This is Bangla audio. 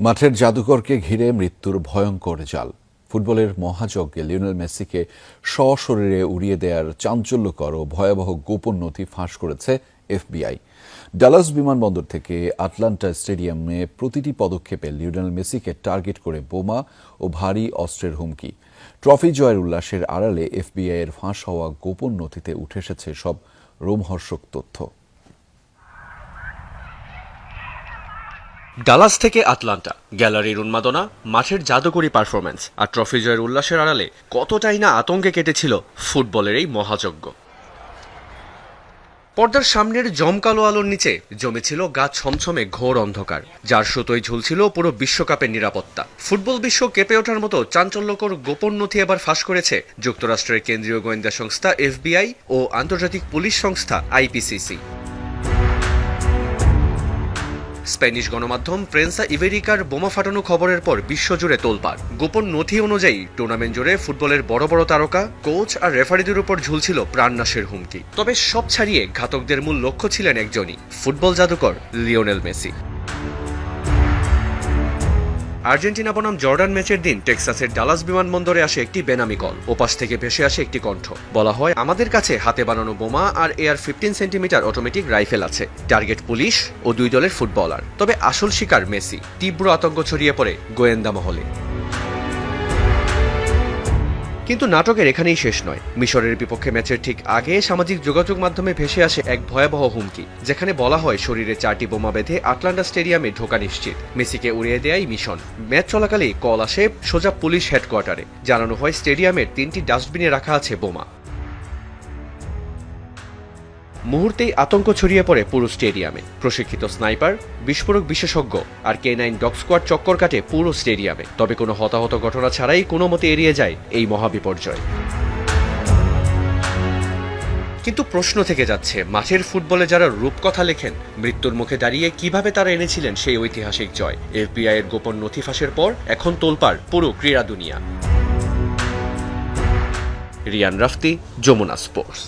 মাঠের জাদুকরকে ঘিরে মৃত্যুর ভয়ঙ্কর জাল। ফুটবলের মহাযজ্ঞে লিওনেল মেসিকে সশরীরে উড়িয়ে দেওয়ার চাঞ্চল্যকর ও ভয়াবহ গোপন নথি ফাঁস করেছে এফবিআই। ডালাস বিমানবন্দর থেকে আটলান্টা স্টেডিয়ামে প্রতিটি পদক্ষেপে লিওনেল মেসিকে টার্গেট করে বোমা ও ভারী অস্ত্রের হুমকি। ট্রফি জয়ের উল্লাসের আড়ালে এফবিআইয়ের ফাঁস হওয়া গোপন নথিতে উঠে এসেছে সব রোমহর্ষক তথ্য। ডালাস থেকে আটলান্টা, গ্যালারির উন্মাদনা, মাঠের জাদুকরী পারফরম্যান্স আর ট্রফি জয়ের উল্লাসের আড়ালে কতটাই না আতঙ্কে কেটেছিল ফুটবলের এই মহাযজ্ঞ। পর্দার সামনের জমকালো আলোর নিচে জমেছিল গা ছমছমে ঘোর অন্ধকার, যার সুতোয় ঝুলছিল পুরো বিশ্বকাপের নিরাপত্তা। ফুটবল বিশ্ব কেঁপে ওঠার মতো চাঞ্চল্যকর গোপন নথি এবার ফাঁস করেছে যুক্তরাষ্ট্রের কেন্দ্রীয় গোয়েন্দা সংস্থা এফবিআই ও আন্তর্জাতিক পুলিশ সংস্থা আইপিসিসি। স্প্যানিশ গণমাধ্যম প্রেন্সা ইবেরিকার বোমা ফাটানো খবরের পর বিশ্বজুড়ে তোলপাড়। গোপন নথি অনুযায়ী টুর্নামেন্ট জুড়ে ফুটবলের বড় বড় তারকা, কোচ আর রেফারিদের উপর ঝুলছিল প্রাণনাশের হুমকি। তবে সব ছাড়িয়ে ঘাতকদের মূল লক্ষ্য ছিলেন একজনই, ফুটবল জাদুকর লিওনেল মেসি। আর্জেন্টিনা বনাম জর্ডান ম্যাচের দিন টেক্সাসের ডালাস বিমানবন্দরে আসে একটি বেনামি কল। ওপাশ থেকে ভেসে আসে একটি কণ্ঠ। বলা হয়, আমাদের কাছে হাতে বানানো বোমা আর AR-15 সেন্টিমিটার অটোমেটিক রাইফেল আছে। টার্গেট পুলিশ ও দুই দলের ফুটবলার। তবে আসল শিকার মেসি। তীব্র আতঙ্ক ছড়িয়ে পড়ে গোয়েন্দা মহলে। কিন্তু নাটকের এখানেই শেষ নয়। মিশরের বিপক্ষে ম্যাচের ঠিক আগে সামাজিক যোগাযোগ মাধ্যমে ভেসে আসে এক ভয়াবহ হুমকি, যেখানে বলা হয় শরীরে 4টি বোমা বেঁধে আটলান্টা স্টেডিয়ামে ঢোকা নিশ্চিত, মেসিকে উড়িয়ে দেয়াই মিশন। ম্যাচ চলাকালেই কল আসে সোজা পুলিশ হেডকোয়ার্টারে। জানানো হয় স্টেডিয়ামের 3টি ডাস্টবিনে রাখা আছে বোমা। মুহূর্তেই আতঙ্ক ছড়িয়ে পড়ে পুরো স্টেডিয়ামে। প্রশিক্ষিত স্নাইপার, বিস্ফোরক বিশেষজ্ঞ আর K9 ডগ স্কোয়াড চক্কর কাটে পুরো স্টেডিয়ামে। তবে কোনো হতাহত ঘটনা ছাড়াই কোনো মতে এড়িয়ে যায় এই মহাবিপর্যয়। কিন্তু প্রশ্ন থেকে যাচ্ছে, মাঠের ফুটবলে যারা রূপকথা লেখেন, মৃত্যুর মুখে দাঁড়িয়ে কিভাবে তারা এনেছিলেন সেই ঐতিহাসিক জয়? এফবিআই এর গোপন নথি ফাঁসের পর এখন তোলপাড় পুরো ক্রীড়া দুনিয়া। রিয়ান রাফতি, যমুনা স্পোর্টস।